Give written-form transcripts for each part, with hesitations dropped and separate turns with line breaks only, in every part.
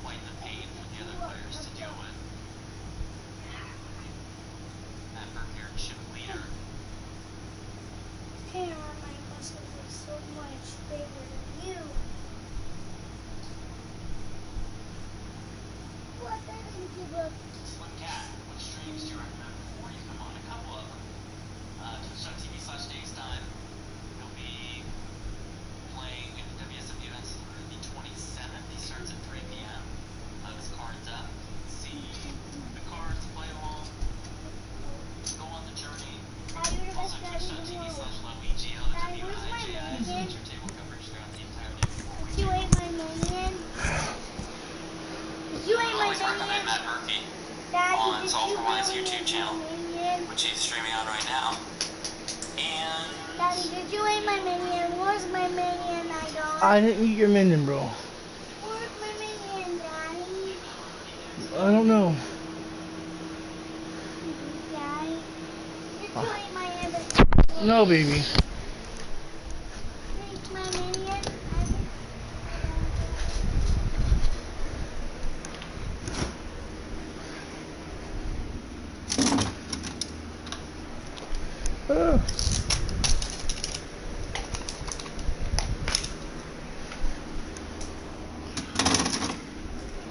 quite the pain for the other players to deal with. After your chip leader.
My muscles are so much bigger than you. What didn't give up?
Slim Cat, what streams do you recommend before you come on? A couple of them. Twitch.tv/DaysTime. You'll be playing WSW events through the 27th. He starts at 3 p.m. His card's up. See the cards, play along, go on the journey. Also, Twitch.tv/LuigiLWIGIS. Your table coverage throughout the entire day.
Did you ate my minion? Did you ate my
Recommend
minion?
Matt Murphy
Daddy,
on
did
Solve
you
for
eat
Wise
my
YouTube channel,
minion?
which he's streaming on right now. And
Daddy, did you eat my minion? Where's my minion?
I didn't eat your minion, bro.
Where's my minion, Daddy?
I don't know.
Daddy, did you eat my minion?
No, baby.
Eat my minion?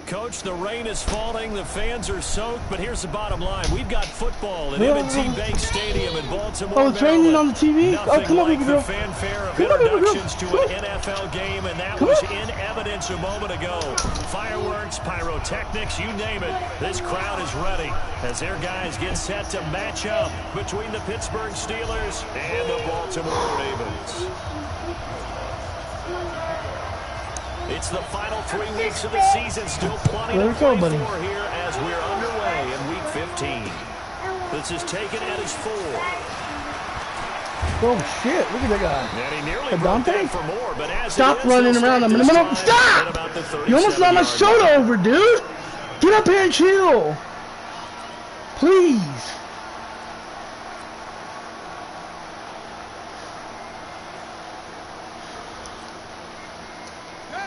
Coach, the rain is falling, the fans are soaked, but here's the bottom line. We've got football at M&T Bank Stadium in Baltimore,
Oh, it's raining on the TV?
Nothing
Come on,
like
baby
the
girl.
fanfare of
Come on, baby girl.
introductions to an NFL game, and that was in evidence a moment ago. Fireworks, pyrotechnics, you name it. This crowd is ready as their guys get set to match up between the Pittsburgh Steelers and the Baltimore Ravens. It's the final 3 weeks of the season. Still plenty to play for here as we're underway in Week 15. This is taken at his 4.
Oh, shit. Look at that guy.
And he nearly broke down for more, but as
stop running around. I'm gonna stop! You almost knocked my soda over, dude! Get up here and chill! Please!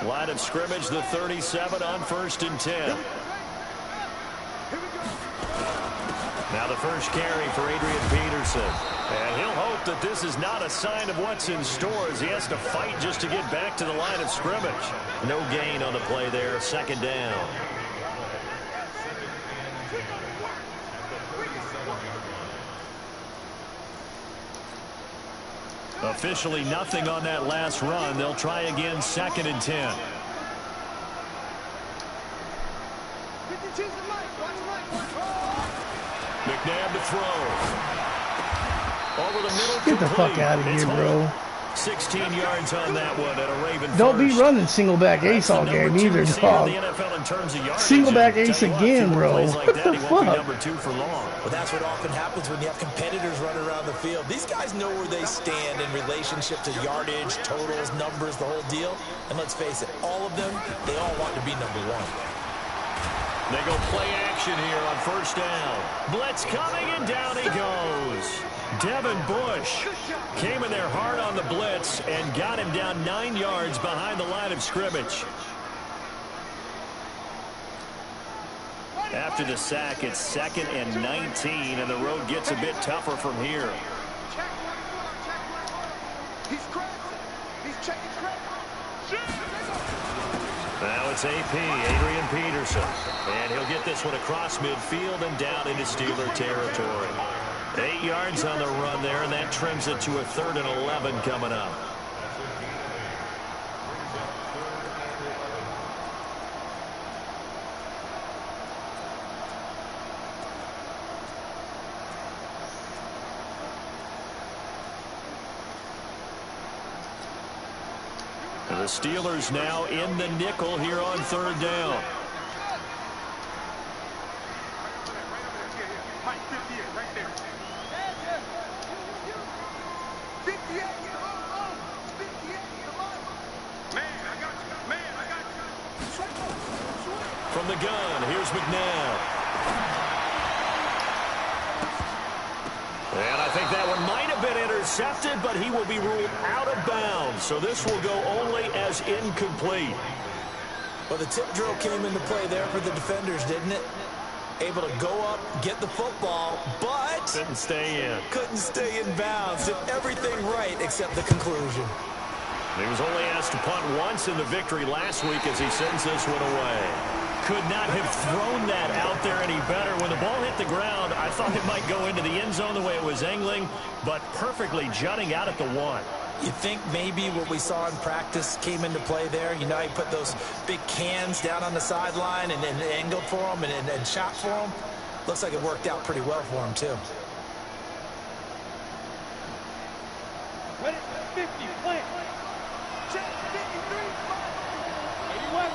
Line of scrimmage, the 37 on 1st and 10. Now the first carry for Adrian Peterson. And he'll hope that this is not a sign of what's in store as he has to fight just to get back to the line of scrimmage. No gain on the play there, 2nd down. Officially nothing on that last run. They'll try again, 2nd and 10. McNabb to throw. Over the middle.
Get the fuck out of here, bro.
16 yards on that one at a Raven
Don't
first.
be running single back ace all game either, dog. Single back ace again, bro. What the fuck?
Number 2 for long.
Well, that's what often happens when you have competitors running around the field. These guys know where they stand in relationship to yardage, totals, numbers, the whole deal. And let's face it, all of them, they all want to be number 1.
They go play action here on 1st down. Blitz coming, and down he goes. Devin Bush came in there hard on the blitz and got him down 9 yards behind the line of scrimmage. After the sack, it's 2nd and 19, and the road gets a bit tougher from here. Now it's AP, Adrian Peterson. And he'll get this one across midfield and down into Steeler territory. 8 yards on the run there, and that trims it to a 3rd and 11 coming up. The Steelers now in the nickel here on 3rd down. From the gun, here's McNabb. And I think that one might have been intercepted, but he will be ruled out of bounds. So this will go only as incomplete.
Well, the tip drill came into play there for the defenders, didn't it? Able to go up, get the football, but
couldn't stay in.
Couldn't stay in bounds. Did everything right except the conclusion.
He was only asked to punt once in the victory last week as he sends this one away. Could not have thrown that out there any better. When the ball hit the ground, I thought it might go into the end zone the way it was angling, but perfectly jutting out at the 1.
You think maybe what we saw in practice came into play there? You know, he put those big cans down on the sideline and then angled for them and shot for them. Looks like it worked out pretty well for him, too.
Ready? 50, plant. Check, 53. 81.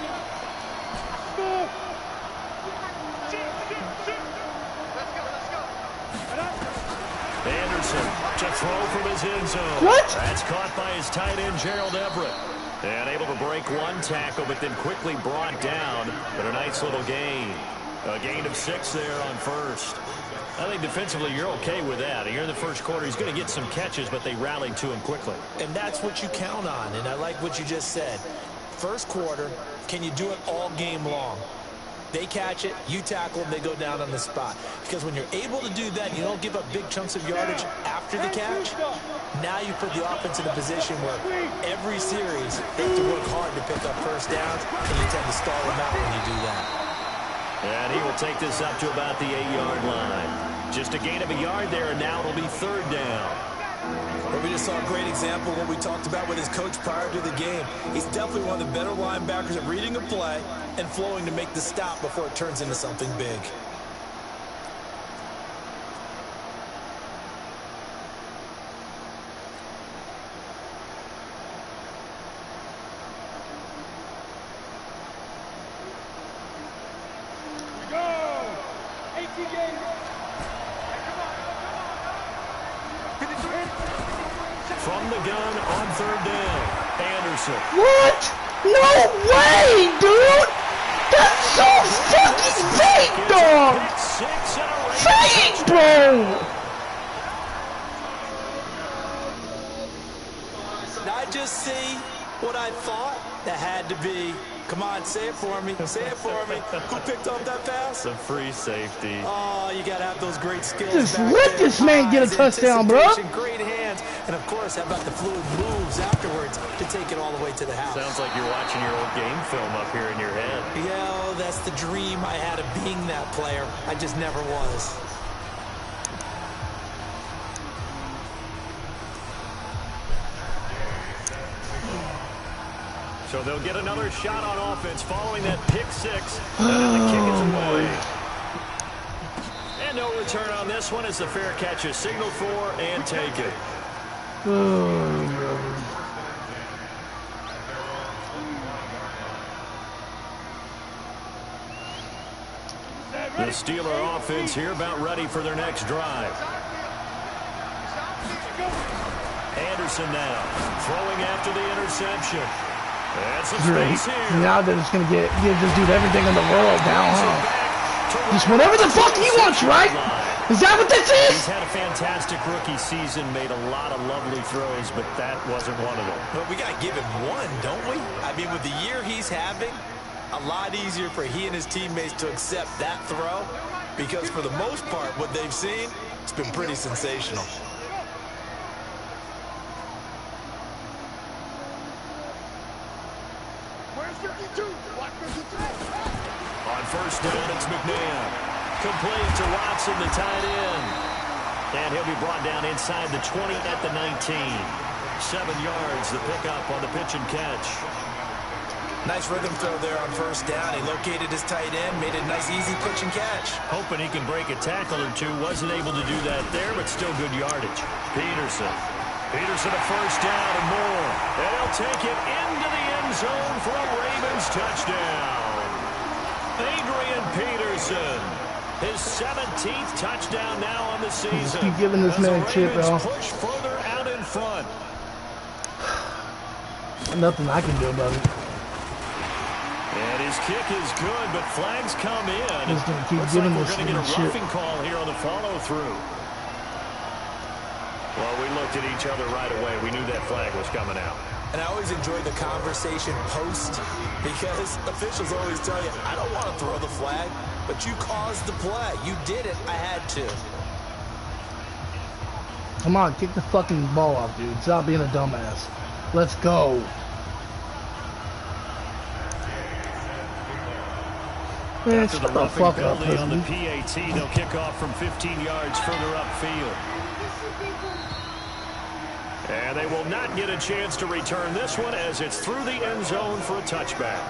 Score.
Anderson to throw from his end zone.
What?
That's caught by his tight end, Gerald Everett. And able to break one tackle, but then quickly brought down. But a nice little gain. A gain of 6 there on first. I think defensively you're okay with that. Here in the first quarter, he's going to get some catches, but they rallied to him quickly.
And that's what you count on, and I like what you just said. First quarter, can you do it all game long? They catch it, you tackle them, they go down on the spot. Because when you're able to do that, you don't give up big chunks of yardage after the catch. Now you put the offense in a position where every series they have to work hard to pick up first downs, and you tend to stall them out when you do that.
And he will take this up to about the 8-yard line. Just a gain of a yard there, and now it'll be 3rd down.
But we just saw a great example of what we talked about with his coach prior to the game. He's definitely one of the better linebackers at reading a play and flowing to make the stop before it turns into something big.
From the gun on 3rd down, Anderson.
What? No way, dude! That's so fucking fake, dog! Fake, bro!
Did I just see what I thought that had to be? Come on, say it for me. Say it for me. Who picked up that pass?
The free safety.
Oh, you got to have those great skills.
Just
back
let
there.
this man get a touchdown, bro.
Great hands. And, of course, how about the fluid moves afterwards to take it all the way to the house?
Sounds like you're watching your old game film up here in your head.
Yeah, oh, that's the dream I had of being that player. I just never was.
So they'll get another shot on offense following that pick 6. And then the kick is away. And no return on this one as the fair catch is signaled for and taken. The Steeler offense here about ready for their next drive. Anderson now throwing after the interception. That's some space here.
Now they're just gonna give this dude everything in the world down, huh? Just whatever the fuck he wants, right? Is that what this is?
He's had a fantastic rookie season, made a lot of lovely throws, but that wasn't one of them.
But we got to give him one, don't we? I mean, with the year he's having, a lot easier for he and his teammates to accept that throw because for the most part, what they've seen, it's been pretty sensational.
On first down, it's McNair. Complete to Watson, the tight end. And he'll be brought down inside the 20 at the 19. 7 yards, the pickup on the pitch and catch.
Nice rhythm throw there on first down. He located his tight end, made a nice easy pitch and catch.
Hoping he can break a tackle or two. Wasn't able to do that there, but still good yardage. Peterson a first down and more. And he'll take it into the end zone for a Ravens touchdown. Adrian Peterson, his 17th touchdown now on the season.
Just keep giving this man a chip, bro.
Push further out in front.
Nothing I can do about it.
And his kick is good, but flags come in.
Just gonna keep
Looks
giving
like
this
we're going to get a
shit.
roughing call here on the follow-through. Well, we looked at each other right away. We knew that flag was coming out.
And I always enjoy the conversation post because officials always tell you, I don't want to throw the flag, but you caused the play. You did it. I had to.
Come on, kick the fucking ball off, dude. Stop being a dumbass. Let's go. Man,
After
shut
the
the
roughing
fuck up,
penalty on the
pussy.
PAT, they'll kick off from 15 yards further upfield. And they will not get a chance to return this one as it's through the end zone for a touchback.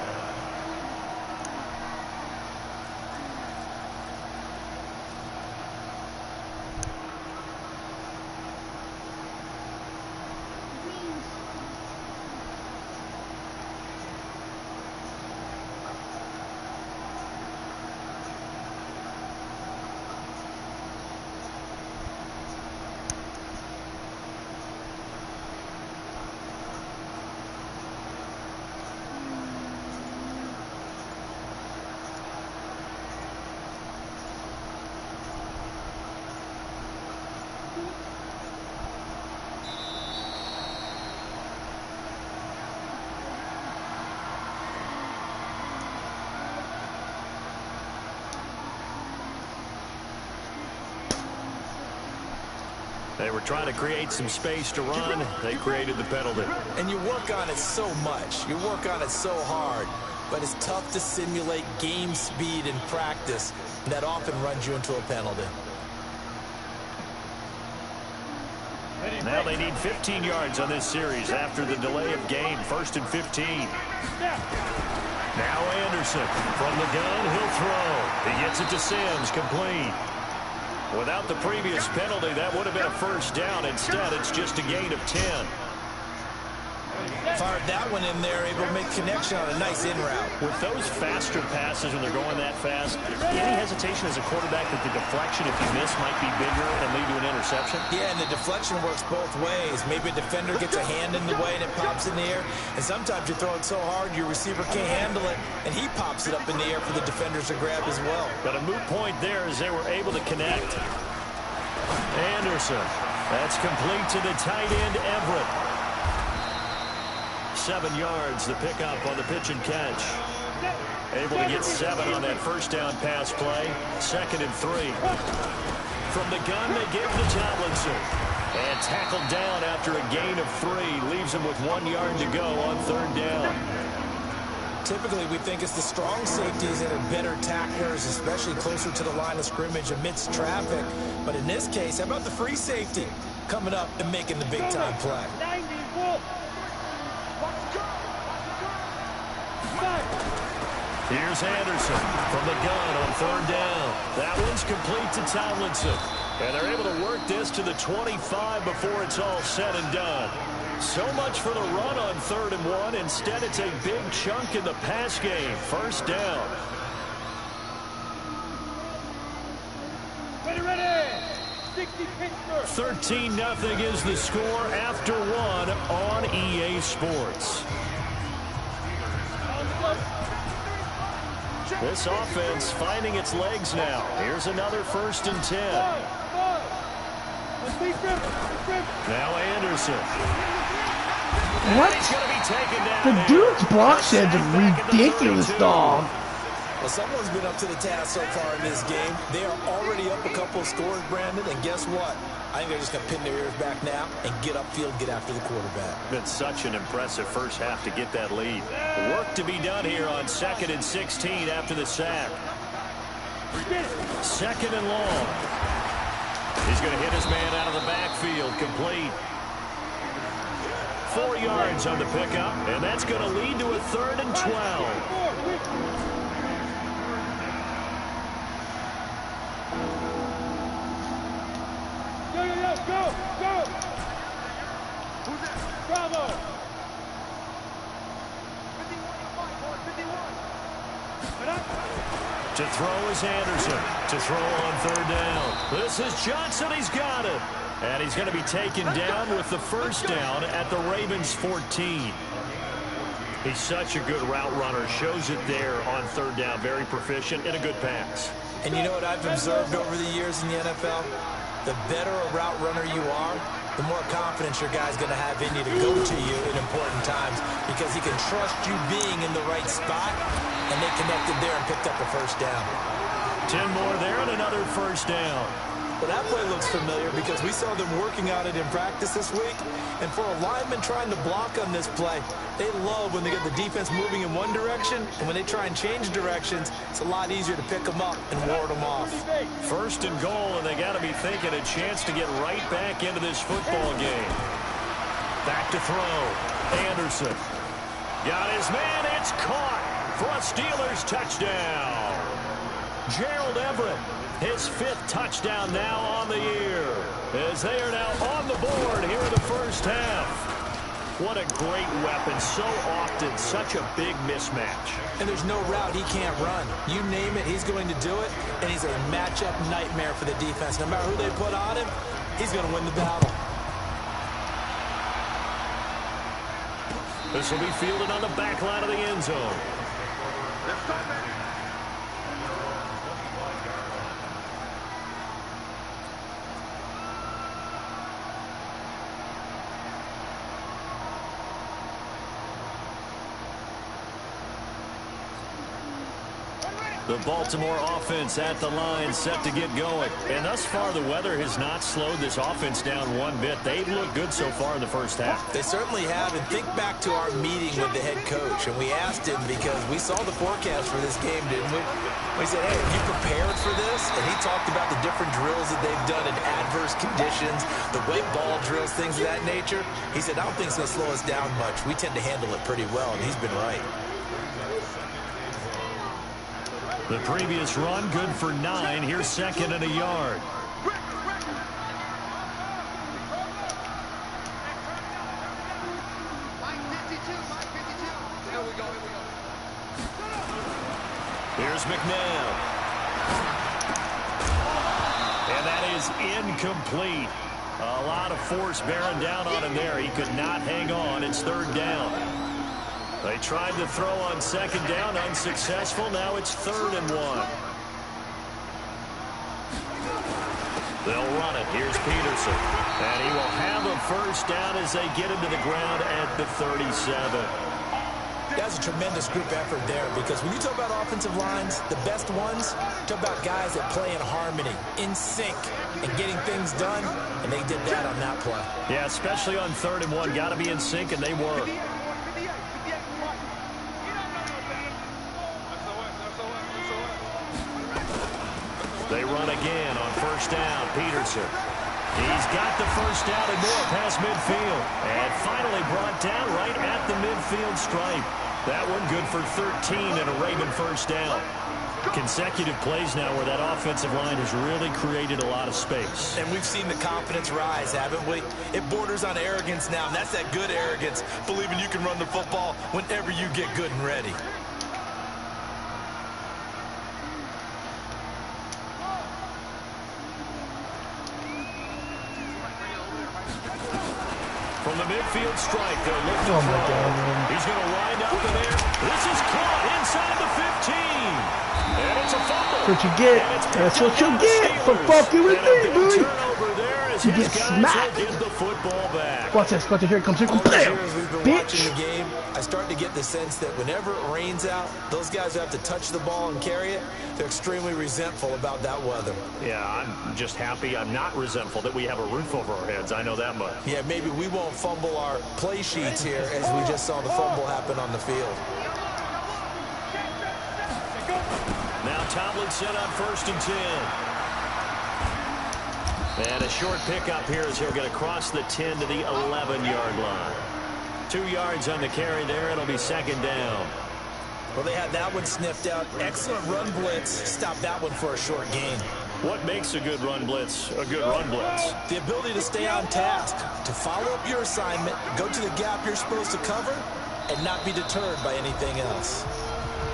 They were trying to create some space to run. They created the penalty.
And you work on it so much. You work on it so hard. But it's tough to simulate game speed in practice. And that often runs you into a penalty.
Now they need 15 yards on this series after the delay of game. 1st and 15. Now Anderson from the gun. He'll throw. He gets it to Sims. Complete. Without the previous penalty, that would have been a first down. Instead, it's just a gain of 10.
Fired that one in there, able to make connection on a nice in route.
With those faster passes when they're going that fast, any hesitation as a quarterback that the deflection, if you miss, might be bigger and lead to an interception?
Yeah, and the deflection works both ways. Maybe a defender gets a hand in the way and it pops in the air. And sometimes you throw it so hard your receiver can't handle it, and he pops it up in the air for the defenders to grab as well.
But a moot point there as they were able to connect. Anderson. That's complete to the tight end, Everett. 7 yards, the pickup on the pitch and catch. Able to get 7 on that first down pass play. 2nd and 3. From the gun, they give to Tomlinson. And tackled down after a gain of 3. Leaves him with 1 yard to go on 3rd down.
Typically, we think it's the strong safeties that are better tacklers, especially closer to the line of scrimmage amidst traffic. But in this case, how about the free safety coming up and making the big-time play?
Here's Anderson from the gun on 3rd down. That one's complete to Tomlinson. And they're able to work this to the 25 before it's all said and done. So much for the run on 3rd and 1. Instead, it's a big chunk in the pass game. 1st down.
Ready. 60 Pittsburgh.
13-0 is the score after 1 on EA Sports. This offense finding its legs now. Here's another 1st and 10. Now Anderson.
What?
He's going to be taken down.
The dude's block sheds are ridiculous, dog.
Well, someone's been up to the task so far in this game. They are already up a couple of scores, Brandon, and guess what? I think they're just going to pin their ears back now and get upfield, get after the quarterback.
Been such an impressive first half to get that lead. Work to be done here on 2nd and 16 after the sack. 2nd and long. He's going to hit his man out of the backfield, complete. 4 yards on the pickup, and that's going to lead to a 3rd and 12.
Go! Who's that? Bravo! 51.
To throw is Anderson. To throw on 3rd down. This is Johnson. He's got it. And he's going to be taken down with the 1st down at the Ravens 14. He's such a good route runner. Shows it there on 3rd down. Very proficient and a good pass.
And you know what I've observed over the years in the NFL? The better a route runner you are, the more confidence your guy's going to have in you to go to you in important times because he can trust you being in the right spot, and they connected there and picked up a first down.
10 more there and another first down.
Well, that play looks familiar because we saw them working on it in practice this week. And for a lineman trying to block on this play, they love when they get the defense moving in one direction. And when they try and change directions, it's a lot easier to pick them up and ward them off.
First and goal, and they got to be thinking a chance to get right back into this football game. Back to throw. Anderson. Got his man. It's caught for a Steelers touchdown. Gerald Everett. His 5th touchdown now on the year, as they are now on the board here in the first half. What a great weapon. So often, such a big mismatch.
And there's no route he can't run. You name it, he's going to do it, and he's a matchup nightmare for the defense. No matter who they put on him, he's going to win the battle.
This will be fielded on the back line of the end zone.
Let's go, man.
The Baltimore offense at the line, set to get going. And thus far, the weather has not slowed this offense down one bit. They've looked good so far in the first half.
They certainly have. And think back to our meeting with the head coach. And we asked him because we saw the forecast for this game, didn't we? We said, hey, have you prepared for this? And he talked about the different drills that they've done in adverse conditions, the wet ball drills, things of that nature. He said, I don't think it's going to slow us down much. We tend to handle it pretty well, and he's been right.
The previous run, good for 9. Here's 2nd and a yard. Here's McNabb. And that is incomplete. A lot of force bearing down on him there. He could not hang on. It's 3rd down. They tried to throw on 2nd down, unsuccessful. Now it's 3rd and 1. They'll run it. Here's Peterson. And he will have a first down as they get him to the ground at the 37.
That's a tremendous group effort there because when you talk about offensive lines, the best ones, talk about guys that play in harmony, in sync, and getting things done, and they did that on that play.
Yeah, especially on 3rd and 1. Got to be in sync, and they were. They run again on 1st down. Peterson. He's got the first down and more past midfield. And finally brought down right at the midfield stripe. That one good for 13 and a Raven first down. Consecutive plays now where that offensive line has really created a lot of space.
And we've seen the confidence rise, haven't we? It borders on arrogance now, and that's that good arrogance, believing you can run the football whenever you get good and ready.
From the midfield strike, they're looking for him. He's going to wind up in there. This is caught inside the 15. And it's a fumble.
That's what you get. That's what you get for fucking with me, dude.
Turnover there as
You
his
get
guys
smacked.
will get the football back.
Watch this. Here it comes. Here it comes.
All these
Bam!
years we've been watching
Bitch.
the game, I start to get the sense that whenever it rains out, those guys who have to touch the ball and carry it, they're extremely resentful about that weather.
Yeah, I'm just happy. I'm not resentful that we have a roof over our heads. I know that much.
Yeah, maybe we won't fumble our play sheets here as we just saw the fumble happen on the field.
Now Tomlinson on 1st and 10. And a short pickup here as he'll get across the 10 to the 11-yard line. 2 yards on the carry there. It'll be 2nd down.
Well, they had that one sniffed out. Excellent run blitz. Stopped that one for a short gain.
What makes a good run blitz a good run blitz?
The ability to stay on task, to follow up your assignment, go to the gap you're supposed to cover, and not be deterred by anything else.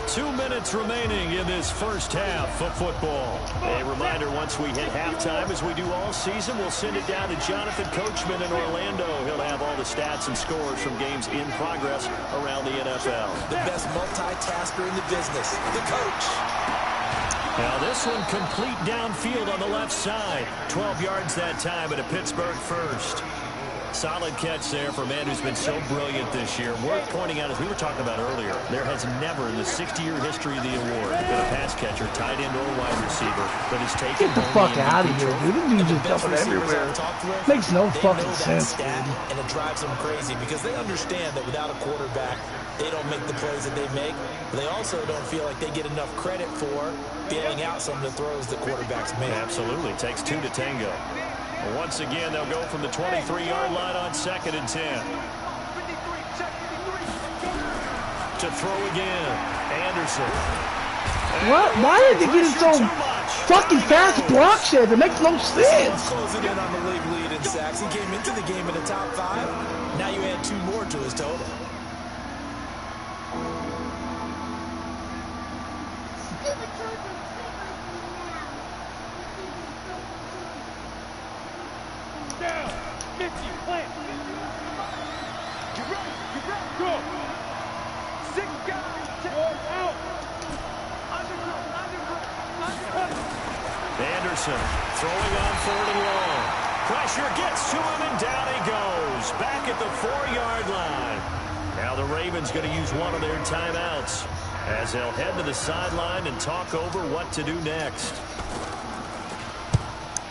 2 minutes remaining in this first half of football. A reminder, once we hit halftime, as we do all season, we'll send it down to Jonathan Coachman in Orlando. He'll have all the stats and scores from games in progress around the NFL.
The best multitasker in the business, the coach.
Now this one complete downfield on the left side. 12 yards that time at a Pittsburgh first. Solid catch there for a man who's been so brilliant this year. Worth pointing out, as we were talking about earlier, there has never in the 60-year history of the award been a pass catcher, tight end, or wide receiver that has taken
Get the fuck out of here, dude. This dude's just jumping everywhere. Makes no fucking sense, dude.
And it drives them crazy because they understand that without a quarterback, they don't make the plays that they make. But they also don't feel like they get enough credit for bailing out some of the throws the quarterbacks make.
Absolutely. Takes two to tango. Once again, they'll go from the 23-yard line on 2nd and 10. To throw again. Anderson.
What? Why did they get so fucking fast block shit? It makes no sense.
Closing in on the league lead in sacks. He came into the game in the top 5. Now you add 2 more to his total.
Anderson throwing on 3rd and long. Pressure gets to him, and down he goes. Back at the 4-yard line. Now the Ravens going to use one of their timeouts as they'll head to the sideline and talk over what to do next.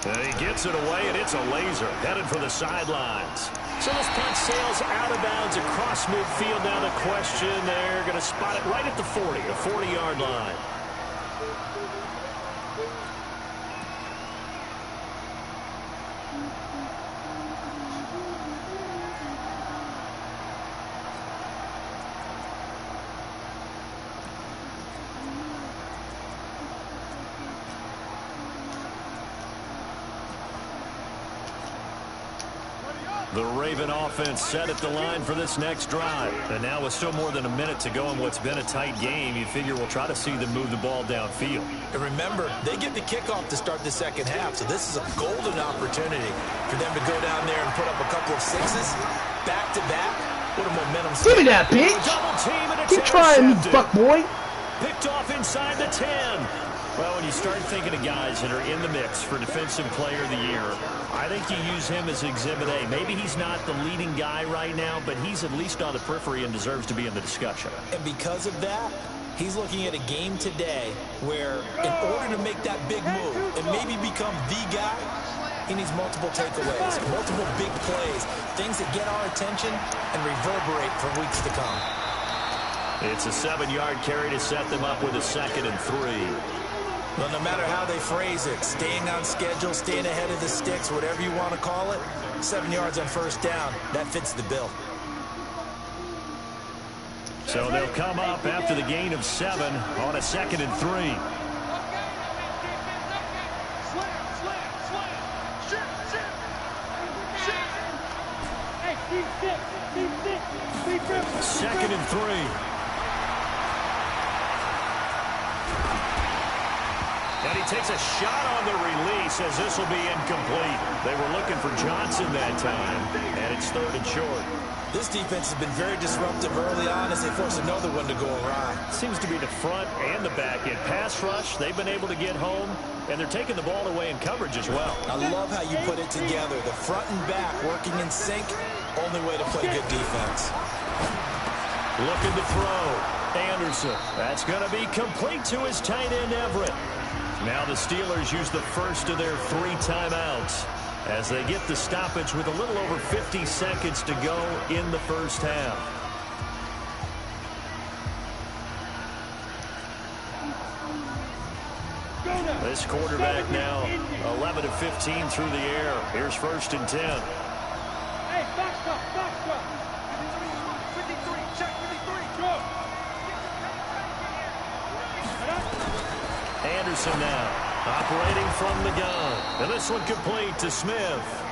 And he gets it away, and it's a laser headed for the sidelines. So this punt sails out of bounds across midfield. Now the question, they're going to spot it right at the 40, the 40-yard line. The Raven offense set at the line for this next drive. And now with still more than a minute to go in what's been a tight game, you figure we'll try to see them move the ball downfield.
And remember, they get the kickoff to start the second half, so this is a golden opportunity for them to go down there and put up a couple of 6s back-to-back. What a momentum.
Give me that, bitch.
Double team, and it's
Keep trying me, fuck boy.
Picked off inside the 10. Well, when you start thinking of guys that are in the mix for Defensive Player of the Year, I think you use him as Exhibit A. Maybe he's not the leading guy right now, but he's at least on the periphery and deserves to be in the discussion.
And because of that, he's looking at a game today where in order to make that big move and maybe become the guy, he needs multiple takeaways, multiple big plays, things that get our attention and reverberate for weeks to come.
It's a 7-yard carry to set them up with a 2nd and 3.
Well, no matter how they phrase it, staying on schedule, staying ahead of the sticks, whatever you want to call it, 7 yards on 1st down, that fits the bill.
So they'll come up after the gain of 7 on a 2nd and 3. Second and 3. And he takes a shot on the release as this will be incomplete. They were looking for Johnson that time, and it's 3rd and short.
This defense has been very disruptive early on as they force another one to go awry.
Seems to be the front and the back end. Pass rush, they've been able to get home, and they're taking the ball away in coverage as well.
I love how you put it together. The front and back working in sync, only way to play good defense.
Looking to throw. Anderson. That's going to be complete to his tight end, Everett. Now the Steelers use the first of their 3 timeouts as they get the stoppage with a little over 50 seconds to go in the first half. This quarterback now 11 of 15 through the air. Here's 1st and 10.
Hey, back up, back up. 53, check 53, go.
Anderson now operating from the gun. And this one complete to Smith.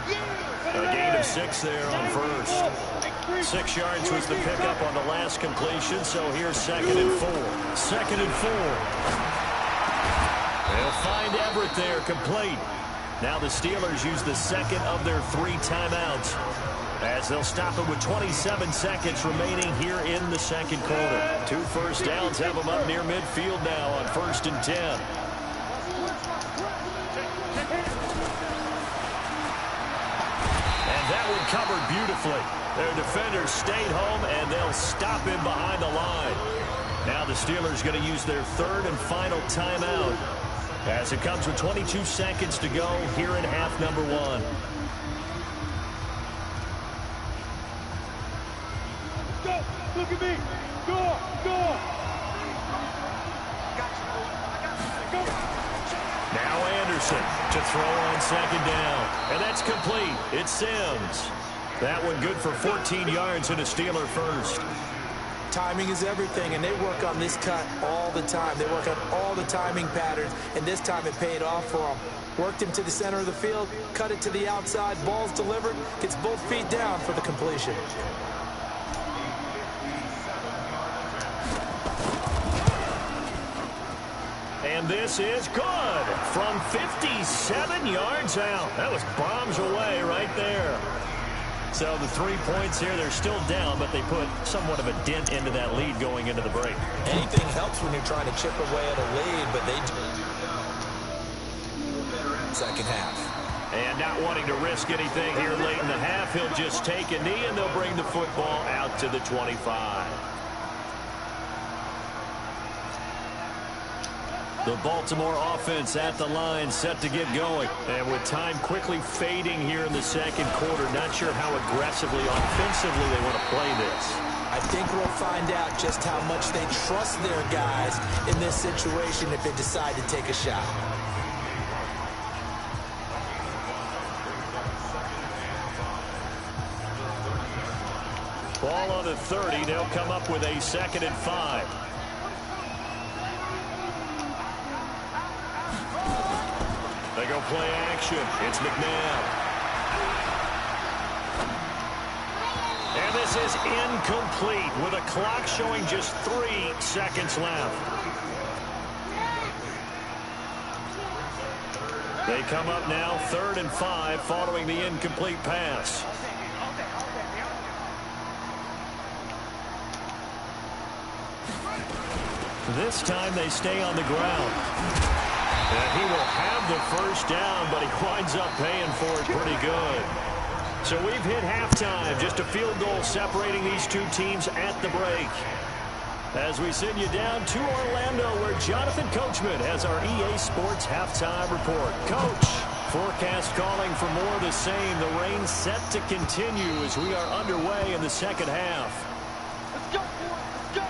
A gain of 6 there on 1st. 6 yards was the pickup on the last completion, so here's 2nd and 4. 2nd and 4. They'll find Everett there, complete. Now the Steelers use the 2nd of their 3 timeouts as they'll stop it with 27 seconds remaining here in the 2nd quarter. 2 first downs have them up near midfield now on 1st and 10. And that would covered beautifully. Their defenders stayed home, and they'll stop him behind the line. Now the Steelers going to use their third and final timeout as it comes with 22 seconds to go here in half number 1.
Go! Look at me! Go! Go!
Now Anderson to throw on second down. And that's complete. It's Sims. That one good for 14 yards and a Steeler first.
Timing is everything, and they work on this cut all the time. They work on all the timing patterns, and this time it paid off for them. Worked him to the center of the field, cut it to the outside, ball's delivered, gets both feet down for the completion.
And this is good from 57 yards out. That was bombs away right there. So the 3 points here, they're still down, but they put somewhat of a dent into that lead going into the break.
Anything helps when you're trying to chip away at a lead, but they do. Second half.
And not wanting to risk anything here late in the half, he'll just take a knee, and they'll bring the football out to the 25. The Baltimore offense at the line, set to get going. And with time quickly fading here in the second quarter, not sure how aggressively, offensively they want to play this.
I think we'll find out just how much they trust their guys in this situation if they decide to take a shot.
Ball on the 30. They'll come up with a 2nd and 5. They go play action. It's McNabb. And this is incomplete with a clock showing just 3 seconds left. They come up now 3rd and 5 following the incomplete pass. This time they stay on the ground. And he will have the first down, but he winds up paying for it pretty good. So we've hit halftime. Just a field goal separating these two teams at the break. As we send you down to Orlando, where Jonathan Coachman has our EA Sports halftime report. Coach, forecast calling for more of the same. The rain set to continue as we are underway in the second half.
Let's go, boys! Let's go!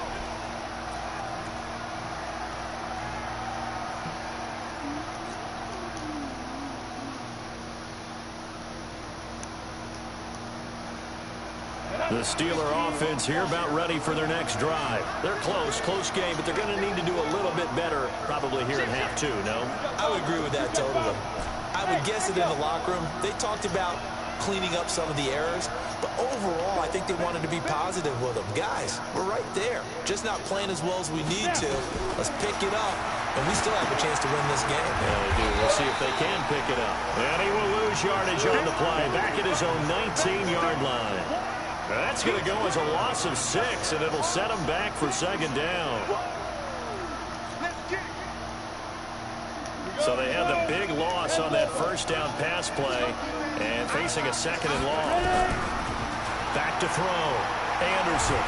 The Steeler offense here about ready for their next drive. They're close game, but they're going to need to do a little bit better probably here in half 2, no?
I would agree with that totally. I would guess it in the locker room. They talked about cleaning up some of the errors, but overall, I think they wanted to be positive with them. Guys, we're right there. Just not playing as well as we need to. Let's pick it up, and we still have a chance to win this game.
Yeah, they do. We'll see if they can pick it up. And he will lose yardage on the play, back at his own 19-yard line. That's going to go as a loss of 6, and it'll set him back for 2nd down. So they have the big loss on that first down pass play and facing a 2nd and long. Back to throw. Anderson.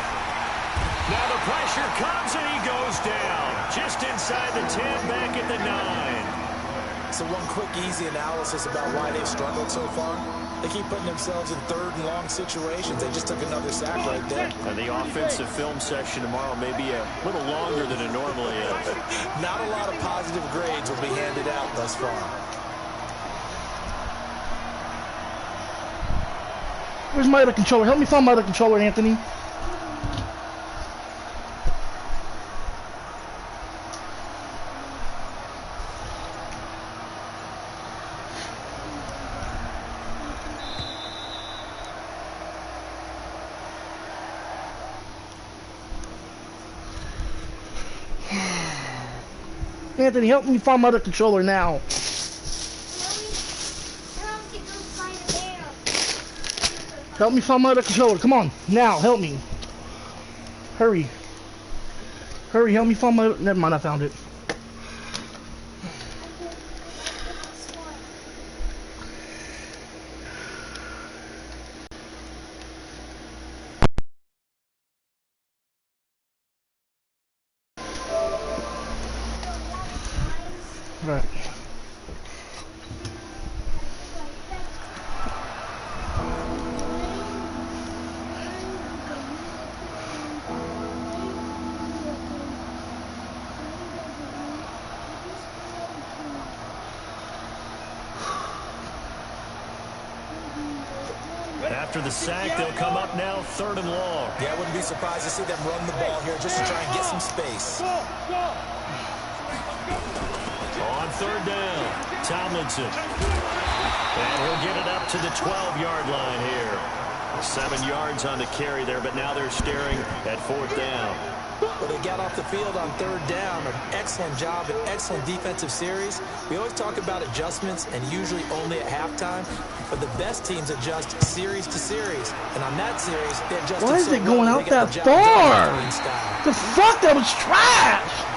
Now the pressure comes, and he goes down. Just inside the 10, back at the 9.
So one quick, easy analysis about why they've struggled so far. They keep putting themselves in 3rd and long situations. They just took another sack right there.
And the offensive film section tomorrow may be a little longer than it normally is.
Not a lot of positive grades will be handed out thus far.
Where's my other controller? Help me find my other controller, Anthony. Anthony, help me find my other controller now. Help me find my other controller. Come on, now, help me. Hurry. Hurry, help me find my... Never mind, I found it. Right.
After the sack, they'll come up now 3rd and long.
Yeah, I wouldn't be surprised to see them run the ball here just to try and get some space.
On 3rd down, Tomlinson. And he'll get it up to the 12-yard line here. 7 yards on the carry there, but now they're staring at 4th down.
Well, they got off the field on 3rd down. An excellent job, an excellent defensive series. We always talk about adjustments and usually only at halftime. But the best teams adjust series to series. And on that series, they adjusted.
Why is it going out that far? The fuck? That was trash!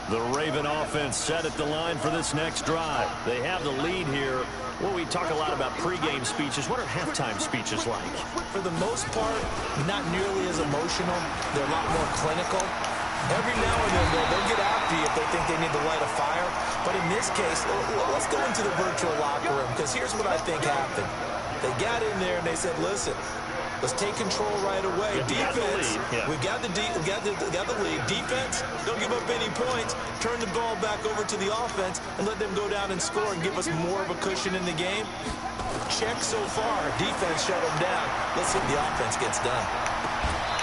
The Raven offense set at the line for this next drive. They have the lead here. Well, we talk a lot about pregame speeches. What are halftime speeches like?
For the most part, not nearly as emotional. They're a lot more clinical. Every now and then, they'll get after you if they think they need to light a fire. But in this case, let's go into the virtual locker room, because here's what I think happened. They got in there and they said, listen, let's take control right away. Defense, we got the lead. Defense, don't give up any points. Turn the ball back over to the offense and let them go down and score and give us more of a cushion in the game. Check so far. Defense shut them down. Let's see if the offense gets done.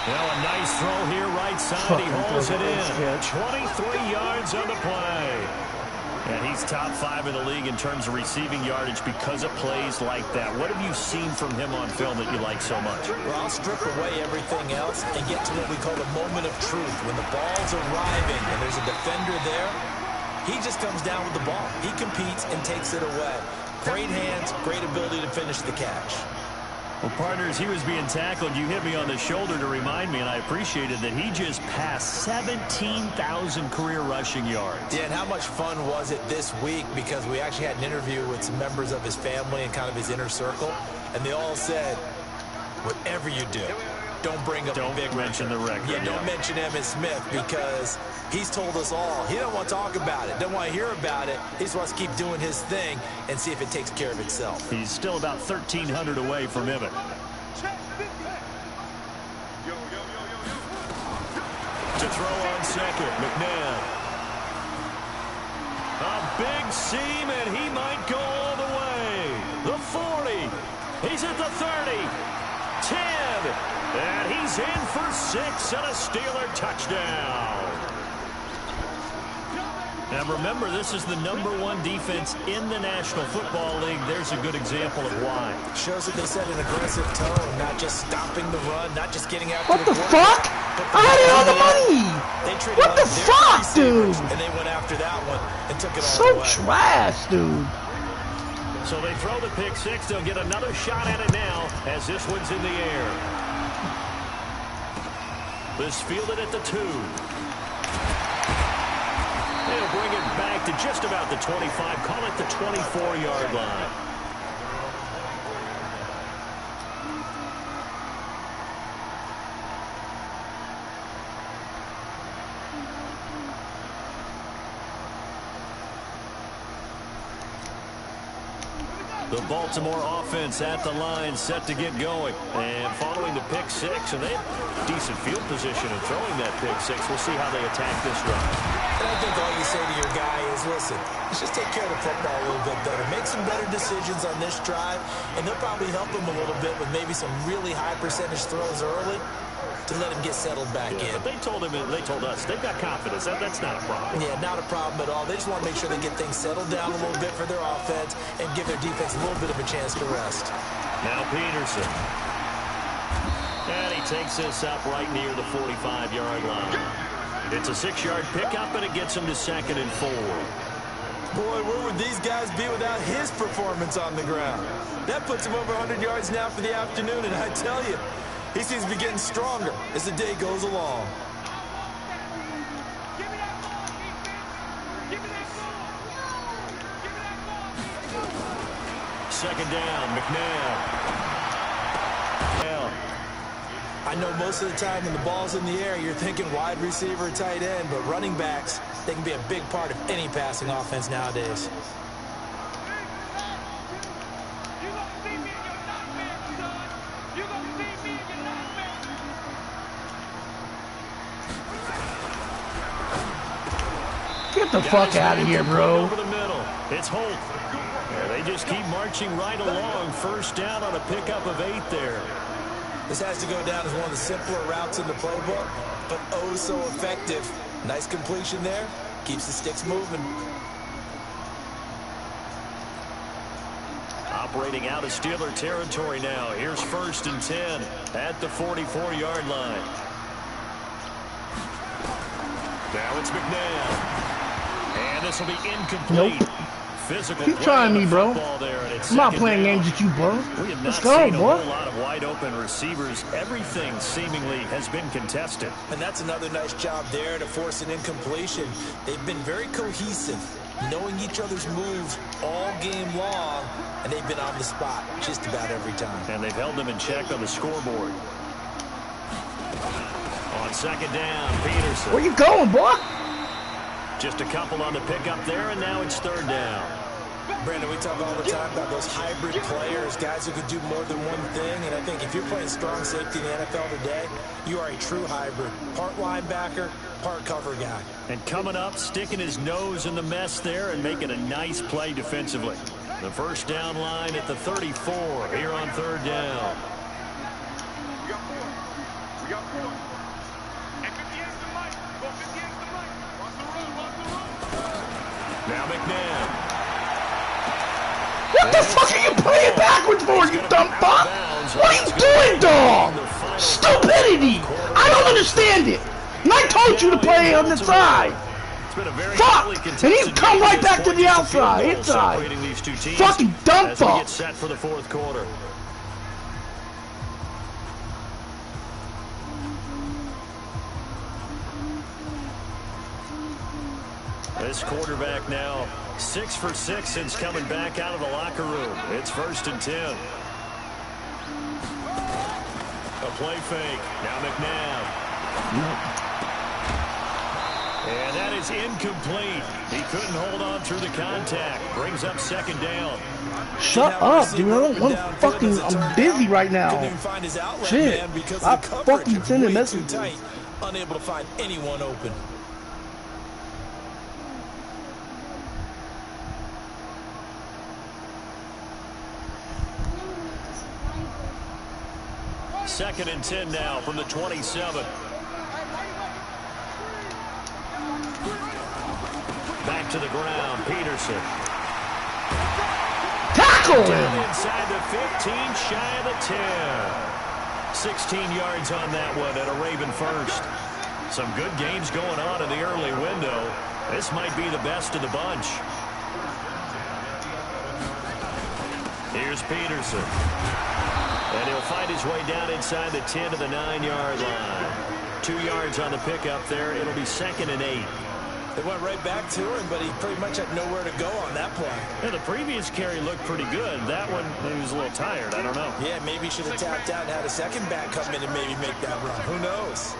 Well, a nice throw here right side. He holds it in. 23 yards on the play. And he's top 5 in the league in terms of receiving yardage because of plays like that. What have you seen from him on film that you like so much?
Well, I'll strip away everything else and get to what we call the moment of truth. When the ball's arriving and there's a defender there, he just comes down with the ball. He competes and takes it away. Great hands, great ability to finish the catch.
Well, partners, he was being tackled. You hit me on the shoulder to remind me, and I appreciated that he just passed 17,000 career rushing yards.
Yeah, and how much fun was it this week, because we actually had an interview with some members of his family and kind of his inner circle, and they all said, whatever you do, don't bring up a big
mention the record.
Yeah, don't mention Emmitt Smith, because he's told us all he don't want to talk about it, don't want to hear about it. He just wants to keep doing his thing and see if it takes care of itself.
He's still about 1,300 away from Emmitt. To throw on second, McNabb. A big seam, and he might go all the way. The 40. He's at the 30. 10. And he's in for 6 and a Steeler touchdown. Now remember, this is the #1 defense in the National Football League. There's a good example of why.
Shows that they set an aggressive tone, not just stopping the run, not just getting out.
What the fuck? I had it on the money. What the fuck, dude?
And they went after that one and took it all
so
away.
Trash, dude.
So they throw the pick 6. They'll get another shot at it now as this one's in the air. This fielded at the 2. They'll bring it back to just about the 25. Call it the 24-yard line. The Baltimore offense at the line, set to get going. And following the pick 6, and they have decent field position in throwing that pick 6. We'll see how they attack this drive.
And I think all you say to your guy is, listen, let's just take care of the football a little bit better. Make some better decisions on this drive, and they'll probably help him a little bit with maybe some really high percentage throws early to let him get settled back in.
But they told us they've got confidence. That's not a problem.
Yeah, not a problem at all. They just want to make sure they get things settled down a little bit for their offense and give their defense a little bit of a chance to rest.
Now Peterson. And he takes this up right near the 45-yard line. It's a 6-yard pickup, and it gets him to 2nd and 4.
Boy, where would these guys be without his performance on the ground? That puts him over 100 yards now for the afternoon, and I tell you, he seems to be getting stronger as the day goes along.
Second down, McNabb.
I know most of the time when the ball's in the air, you're thinking wide receiver, tight end, but running backs, they can be a big part of any passing offense nowadays.
Get the fuck out of here, bro.
Over the middle. It's Holt. Yeah, they just keep marching right along. First down on a pickup of 8 there.
This has to go down as one of the simpler routes in the playbook, but oh so effective. Nice completion there. Keeps the sticks moving.
Operating out of Steeler territory now. Here's 1st and 10 at the 44-yard line. Now it's McNabb. And this will be incomplete.
Nope.
Physical
Keep trying me, bro.
There,
I'm not playing games with you, bro. Let's go, boy.
A whole lot of wide open receivers. Everything seemingly has been contested.
And that's another nice job there to force an incompletion. They've been very cohesive, knowing each other's moves all game long, and they've been on the spot just about every time.
And they've held them in check on the scoreboard. On second down, Peterson.
Where you going, boy?
Just a couple on the pickup there, and now it's 3rd down.
Brandon, we talk all the time about those hybrid players, guys who can do more than one thing, and I think if you're playing strong safety in the NFL today, you are a true hybrid. Part linebacker, part cover guy.
And coming up, sticking his nose in the mess there and making a nice play defensively. The first down line at the 34 here on 3rd down.
We got 4. We got 4. And 50 is the mic. Go 50 is the mic. Watch the run. Watch the run.
Now McNabb.
What the fuck are you playing backwards for, you dumb fuck? What are you doing, dog? Stupidity! I don't understand it. And I told you to play on the side. Fuck! And you come right back to the outside, inside. Fucking dumb fuck.
Get set for the 4th quarter. This quarterback now 6 for 6 since coming back out of the locker room. It's 1st and 10. A play fake. Now McNabb. And that is incomplete. He couldn't hold on through the contact. Brings up 2nd down.
Shut up, dude. I don't want to fucking... I'm busy right now. Shit. I'm fucking sending messages.
Unable to find anyone open.
Second and 10 now from the 27. Back to the ground, Peterson.
Tackle him!
Down inside the 15, shy of the 10. 16 yards on that one at a Raven first. Some good games going on in the early window. This might be the best of the bunch. Here's Peterson. And he'll find his way down inside the 10 to the 9-yard line. 2 yards on the pickup there. It'll be 2nd and 8.
They went right back to him, but he pretty much had nowhere to go on that play.
Yeah, the previous carry looked pretty good. That one, he was a little tired. I don't know.
Yeah, maybe he should have tapped out and had a second back come in and maybe make that run. Who knows?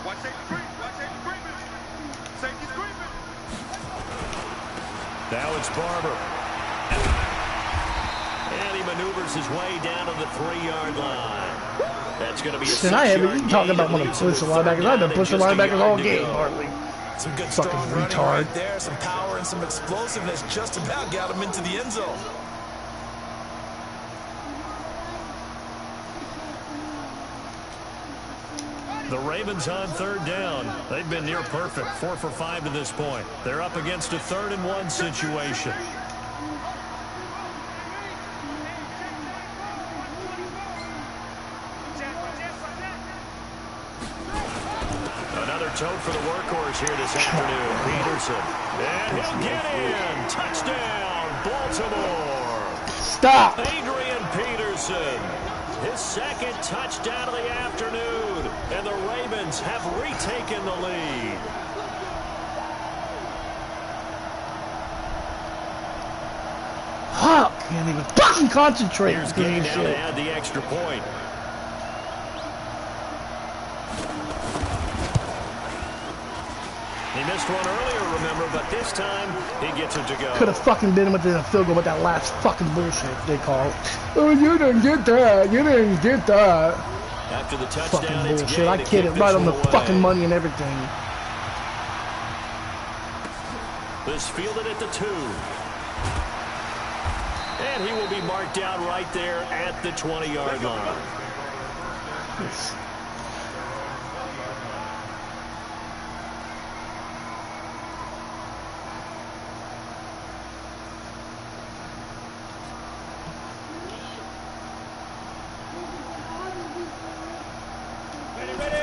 Watch safety creep. Watch safety creeping. Safety's creeping.
Now it's Barber. And he maneuvers his way down to the 3-yard line. That's going to be a 6-yard
you talking about one of the push linebackers. I've been pushing linebackers all game, hardly.
Some good
Fucking
strong running
retard.
right there. Some power and some explosiveness just about got him into the end zone.
The Ravens on 3rd down. They've been near perfect. 4 for 5 to this point. They're up against a 3rd and 1 situation. Another tote for the workhorse here this afternoon. Peterson. And he'll get in. Touchdown, Baltimore.
Stop.
Adrian Peterson. His 2nd touchdown of the afternoon. And the Ravens have retaken the lead.
Can't even fucking concentrate.
Here's Gay now to add the extra point. He missed one earlier, remember, but this time he gets it to go.
Could have fucking been within a field goal with that last fucking bullshit they call. Oh, you didn't get that. You didn't get that.
After the touchdown,
fucking
it's
bullshit. I
Gay to
kid it
kick
right
this
on the
one away.
fucking money and everything.
This fielded at the 2. And he will be marked down right there at the 20-yard line.
Yes.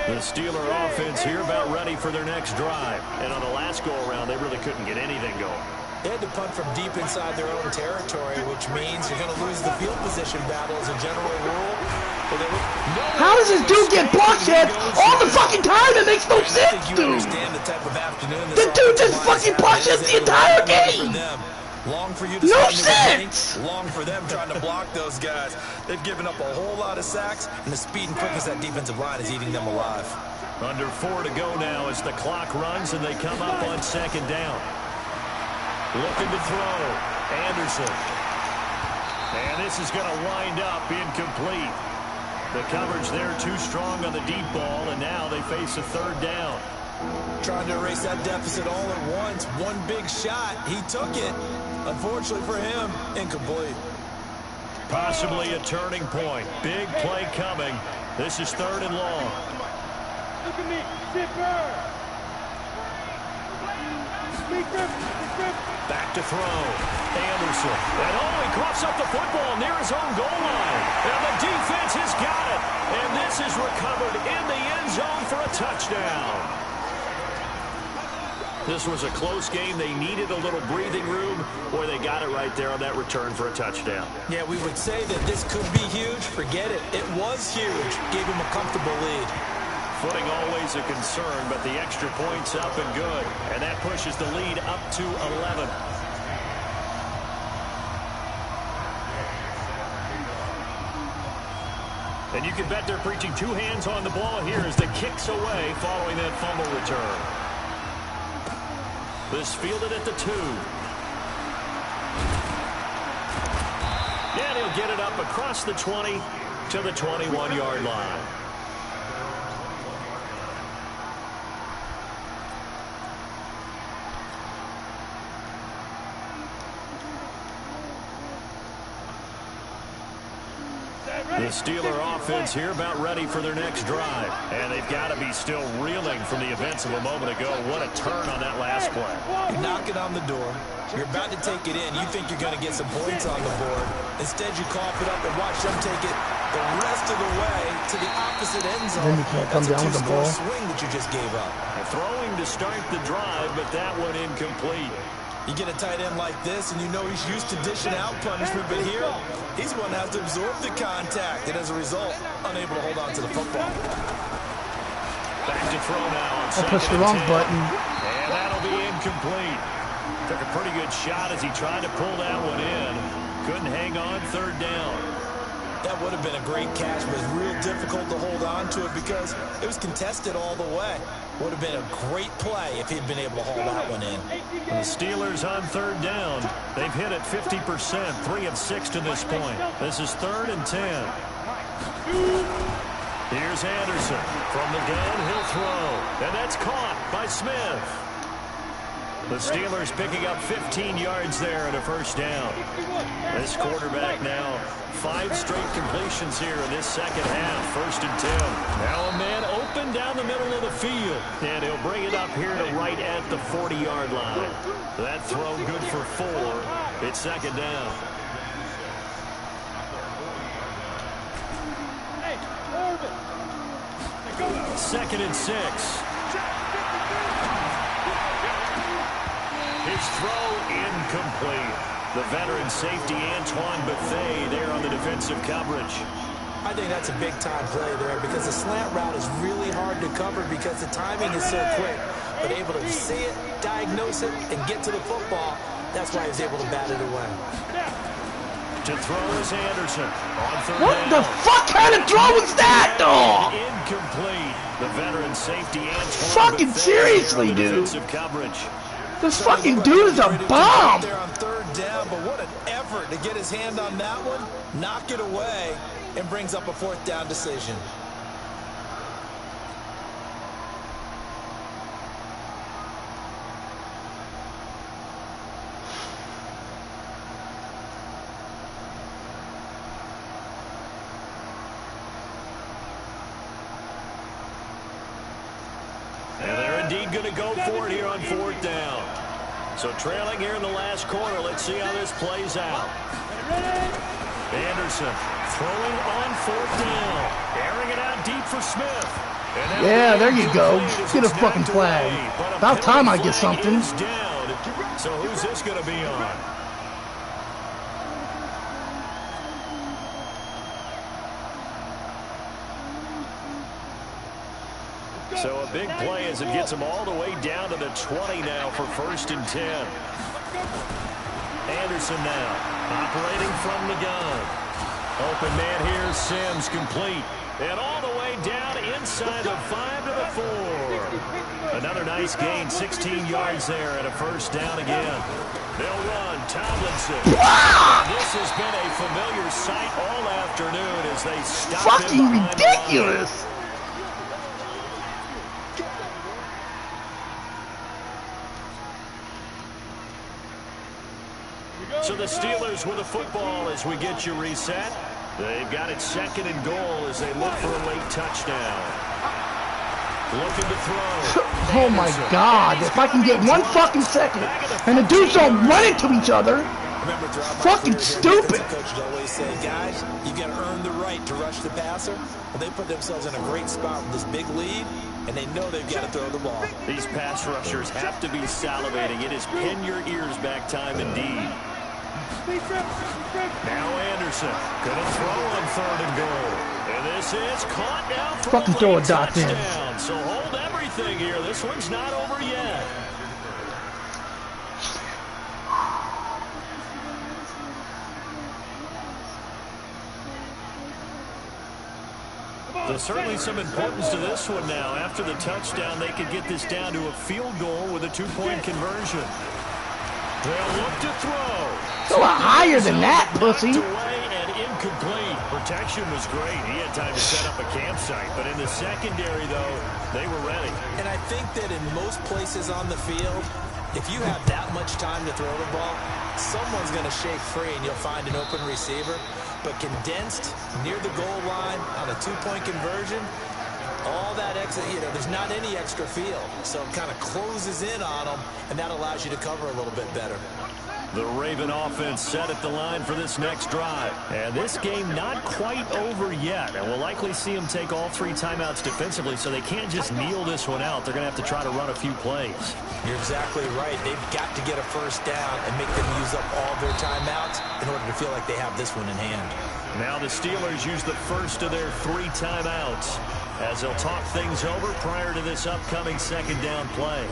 The Steeler offense here about ready for their next drive. And on the last go-around, they really couldn't get anything going.
They had to punt from deep inside their own territory, which means you're going to lose the field position battle as a general rule.
How does this dude get blocked heads all the fucking time? It makes no sense, dude. The dude just fucking blocks heads the entire game.
Long for you to
no
sense. Long for them trying to block those guys. They've given up a whole lot of sacks, and the speed and quickness of that defensive line is eating them alive.
Under 4 to go now as the clock runs and they come up on 2nd down. Looking to throw. Anderson. And this is going to wind up incomplete. The coverage there too strong on the deep ball, and now they face a 3rd down.
Trying to erase that deficit all at once. One big shot. He took it. Unfortunately for him, incomplete.
Possibly a turning point. Big play coming. This is 3rd and long.
Look at me. Zipper.
Back to throw. Anderson. And he coughs up the football near his own goal line. And the defense has got it. And this is recovered in the end zone for a touchdown. This was a close game. They needed a little breathing room. Boy, they got it right there on that return for a touchdown.
Yeah, we would say that this could be huge. Forget it. It was huge. Gave him a comfortable lead.
Footing always a concern, but the extra point's up and good. And that pushes the lead up to 11. And you can bet they're preaching 2 hands on the ball here as the kick's away following that fumble return. This fielded at the 2. And he'll get it up across the 20 to the 21-yard line. The Steeler offense here about ready for their next drive. And they've got to be still reeling from the events of a moment ago. What a turn on that last play.
You're knocking on the door. You're about to take it in. You think you're going to get some points on the board. Instead, you cough it up and watch them take it the rest of the way to the opposite end zone.
Then you can't come down with the ball.
Swing that you just gave up.
Throwing to start the drive, but that one incomplete.
You get a tight end like this, and you know he's used to dishing out punishment, but here, he's the one that has to absorb the contact, and as a result, unable to hold on to the football.
Back to throw now.
I pushed the wrong button.
And that'll be incomplete. Took a pretty good shot as he tried to pull that one in. Couldn't hang on 3rd down.
That would have been a great catch, but it's real difficult to hold on to it because it was contested all the way. Would have been a great play if he'd been able to hold that one in.
The Steelers on 3rd down. They've hit it 50%, 3 of 6 to this point. This is 3rd and 10. Here's Anderson. From the gun, he'll throw. And that's caught by Smith. The Steelers picking up 15 yards there and a 1st down. This quarterback now 5 straight completions here in this 2nd half. 1st and 10. Now a man open down the middle of the field. And he'll bring it up here to right at the 40-yard line. That throw good for 4. It's 2nd down. Second and 6. His throw incomplete. The veteran safety Antoine Bethea there on the defensive coverage.
I think that's a big-time play there because the slant route is really hard to cover because the timing is so quick. But able to see it, diagnose it, and get to the football, that's why he was able to bat it away.
To throw is Anderson. On third
What
down.
the fuck kind of throw is that, dog?
Incomplete. The veteran safety Antoine
Fucking
Bethea
seriously,
there on the
dude.
defensive coverage.
This fucking dude is a bomb.
There on third down, but what an effort to get his hand on that one, knock it away, and brings up a fourth down decision.
And they're indeed going to go for it here on fourth down. So trailing here in the last quarter. Let's see how this plays out. Anderson throwing on fourth down. Airing it out deep for Smith.
Yeah, there you go. Get a fucking flag. About time I get something.
So who's this going to be on? So a big play as it gets them all the way down to the 20 now for 1st and 10. Anderson now operating from the gun. Open man here, Sims complete. And all the way down inside the 5 to the 4. Another nice gain, 16 yards there and a 1st down again. They'll run, Tomlinson. This has been a familiar sight all afternoon as they stop him
Fucking
behind the line.
ridiculous.
So the Steelers with the football as we get you reset. They've got it 2nd and goal as they look for a late touchdown. Looking to throw.
Oh my God! If I can get 1 fucking second and the dudes don't run into each other,
Remember,
fucking stupid.
Coaches always say, guys, you got to earn the right to rush the passer. Well, they put themselves in a great spot with this big lead, and they know they've got to throw the ball.
These pass rushers have to be salivating. It is pin your ears back time indeed. Now Anderson gonna throw on 3rd and goal. And this is caught down for
Fucking
a
throw a
late
dot in.
touchdown. So hold everything here. This one's not over yet. There's certainly some importance to this one now. After the touchdown, they could get this down to a field goal with a 2-point conversion. They'll look to throw.
It's a lot higher than that, pussy.
Knocked away and incomplete. Protection was great. He had time to set up a campsite. But in the secondary, though, they were ready.
And I think that in most places on the field, if you have that much time to throw the ball, someone's going to shake free and you'll find an open receiver. But condensed near the goal line on a 2-point conversion, all that extra, there's not any extra field. So it kind of closes in on them, and that allows you to cover a little bit better.
The Raven offense set at the line for this next drive. And this game not quite over yet. And we'll likely see them take all 3 timeouts defensively, so they can't just kneel this one out. They're going to have to try to run a few plays.
You're exactly right. They've got to get a 1st down and make them use up all their timeouts in order to feel like they have this one in hand.
Now the Steelers use the first of their 3 timeouts as they'll talk things over prior to this upcoming 2nd down play.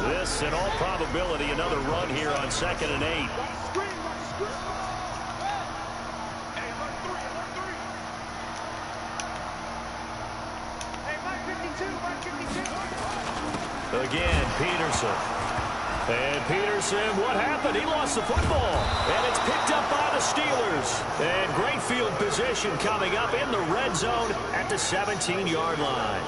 This, in all probability, another run here on 2nd and 8. Again, Peterson. And Peterson, what happened? He lost the football. And it's picked up by the Steelers. And great field position coming up in the red zone at the 17-yard line.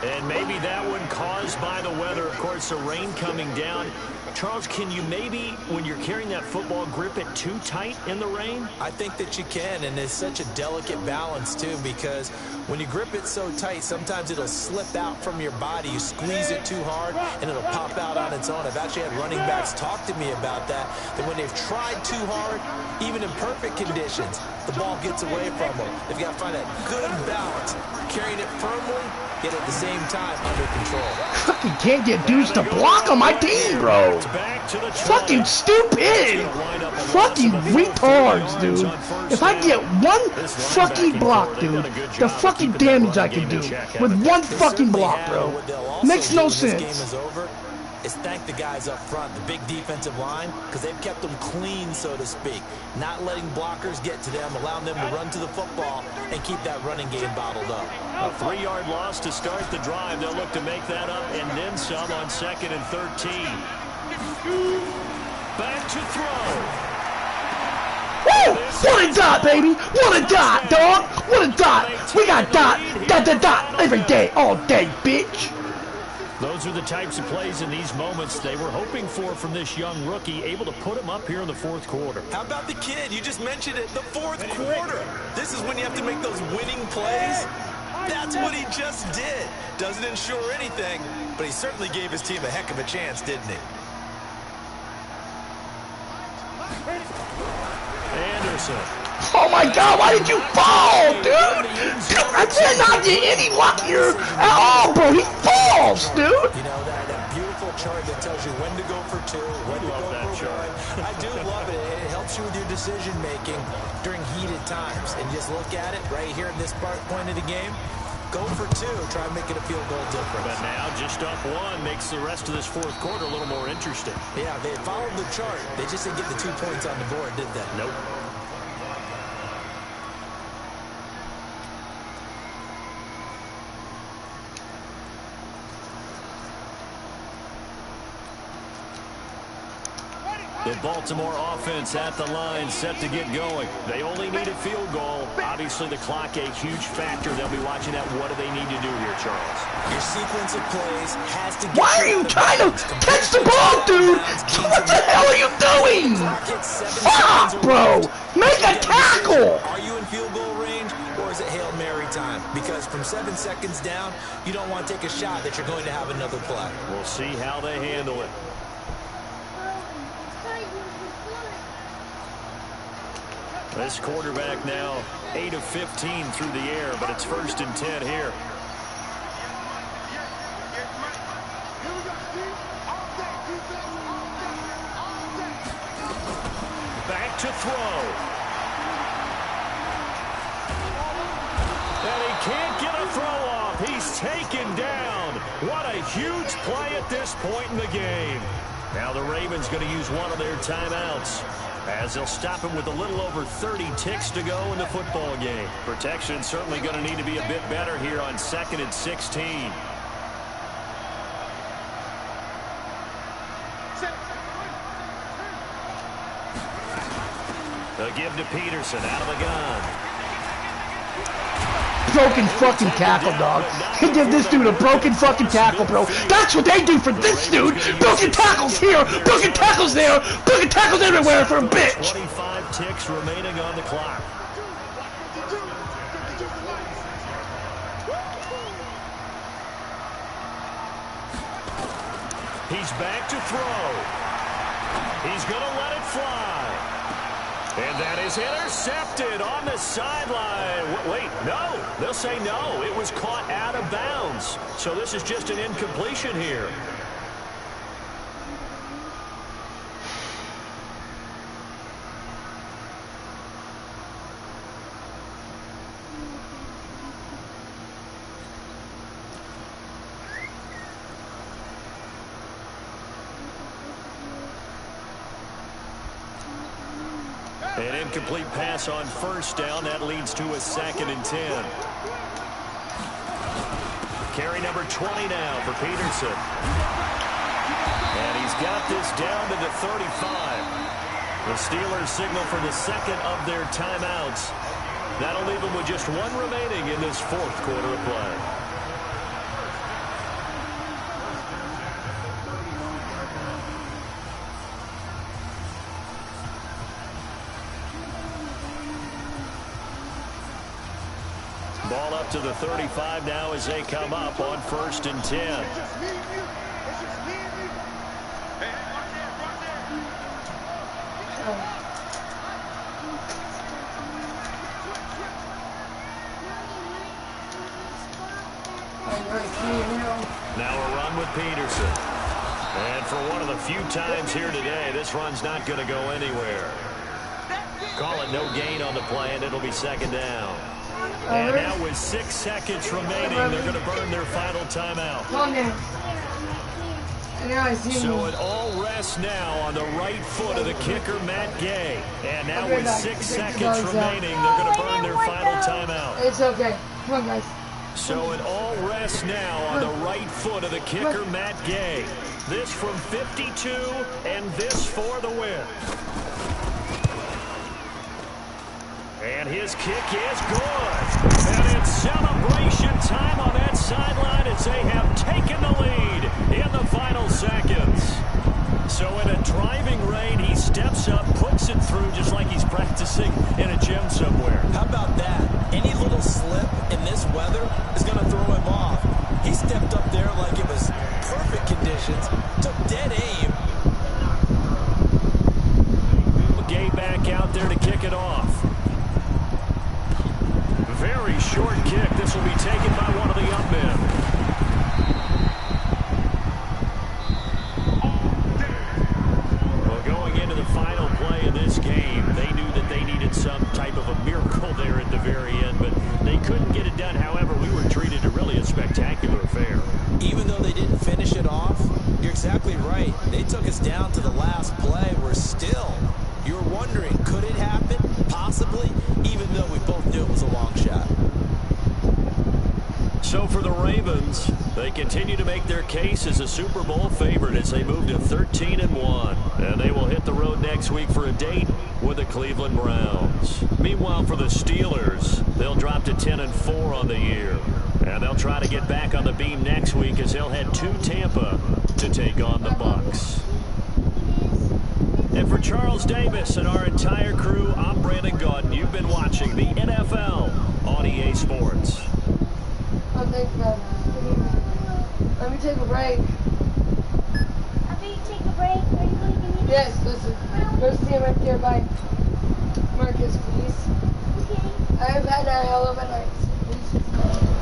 And maybe that one caused by the weather. Of course, the rain coming down. Charles, can you maybe, when you're carrying that football, grip it too tight in the rain?
I think that you can, and it's such a delicate balance, too, because when you grip it so tight, sometimes it'll slip out from your body. You squeeze it too hard, and it'll pop out on its own. I've actually had running backs talk to me about that when they've tried too hard, even in perfect conditions, the ball gets away from them. They've got to find that good balance, carrying it firmly, yet at the same time under control.
Fucking can't get dudes to block on my team, bro. Fucking stupid. Fucking retards, dude. If I get 1 fucking block, dude, the fucking damage I can do with 1 fucking block, bro. Makes no sense.
is thank the guys up front, the big defensive line, because they've kept them clean, so to speak. Not letting blockers get to them, allowing them to run to the football and keep that running game bottled up.
A 3-yard loss to start the drive. They'll look to make that up and then some on 2nd and 13. Back to throw.
Woo! What a dot, baby! What a dot, dog! What a dot! We got dot every day, all day, bitch!
Those are the types of plays in these moments they were hoping for from this young rookie, able to put him up here in the 4th quarter.
How about the kid? You just mentioned it, the 4th quarter. This is when you have to make those winning plays. That's what he just did. Doesn't ensure anything, but he certainly gave his team a heck of a chance, didn't he?
Anderson.
Oh my God, why did you fall, dude? I did not get any luckier at all, bro. He falls, dude.
You know, that beautiful chart that tells you when to go for 2, when to go for 1. I do love it. It helps you with your decision making during heated times. And just look at it right here at this point of the game. Go for 2, try and make it a field goal difference.
But now just up 1 makes the rest of this 4th quarter a little more interesting.
Yeah, they followed the chart. They just didn't get the 2 points on the board, did they?
Nope. The Baltimore offense at the line, set to get going. They only need a field goal. Obviously, the clock a huge factor. They'll be watching that. What do they need to do here, Charles?
Your sequence of plays has to get...
Why are you trying to catch the ball, dude? What the hell are you doing? Fuck, bro. Make a tackle.
Are you in field goal range, or is it Hail Mary time? Because from 7 seconds down, you don't want to take a shot that you're going to have another play.
We'll see how they handle it. This quarterback now 8 of 15 through the air, but it's 1st and 10 here. Back to throw. And he can't get a throw off. He's taken down. What a huge play at this point in the game. Now the Ravens going to use one of their timeouts, as they'll stop him with a little over 30 ticks to go in the football game. Protection certainly going to need to be a bit better here on 2nd and 16. They'll give to Peterson out of the gun.
Broken fucking tackle, dog. They give this dude a broken fucking tackle, bro. That's what they do for this dude. Broken tackles here, broken tackles there, broken tackles everywhere for a bitch.
25 ticks remaining on the clock. He's back to throw. He's going to let it fly. And that is intercepted on the sideline. Wait, no. They'll say no. It was caught out of bounds. So this is just an incompletion here. An incomplete pass on 1st down. That leads to a 2nd and 10. Carry number 20 now for Peterson. And he's got this down to the 35. The Steelers signal for the 2nd of their timeouts. That'll leave them with just 1 remaining in this 4th quarter of play. Ball up to the 35 now as they come up on 1st and 10. Now a run with Peterson. And for one of the few times here today, this run's not going to go anywhere. Call it no gain on the play, and it'll be 2nd down. And now with 6 seconds remaining, they're going to burn their final timeout.
Now I see
So it all rests now on the right foot of the kicker, Matt Gay. And now with 6 seconds remaining, they're going to burn their final timeout.
It's okay. Come on, guys.
So it all rests now on the right foot of the kicker, Matt Gay. This from 52, and this for the win. And his kick is good. And it's celebration time on that sideline as they have taken the lead in the final seconds. So in a driving rain, he steps up, puts it through just like he's practicing in a gym somewhere.
How about that? Any little slip in this weather is going to throw him off. He stepped up there like it was perfect conditions, took dead aim.
Gay back out there to kick it off. Very short kick. This will be taken by one of the up men. Well, going into the final play of this game, they knew that they needed some type of a miracle there at the very end, but they couldn't get it done. However, we were treated to really a spectacular affair.
Even though they didn't finish it off, you're exactly right. They took us down to the last play. We're still, you're wondering, could it happen? Possibly, even though we both knew it was a long shot.
So for the Ravens, they continue to make their case as a Super Bowl favorite as they move to 13-1. And they will hit the road next week for a date with the Cleveland Browns. Meanwhile, for the Steelers, they'll drop to 10-4 on the year. And they'll try to get back on the beam next week as they'll head to Tampa to take on the Bucs. And for Charles Davis and our entire crew, I'm Brandon Gautin. You've been watching the NFL on EA Sports.
Oh, thanks, man. Let me take a break.
After you take a break, are you going to give me
Yes, listen. Go see him right there by Marcus, please.
Okay.
I have had a hell of a night. Please.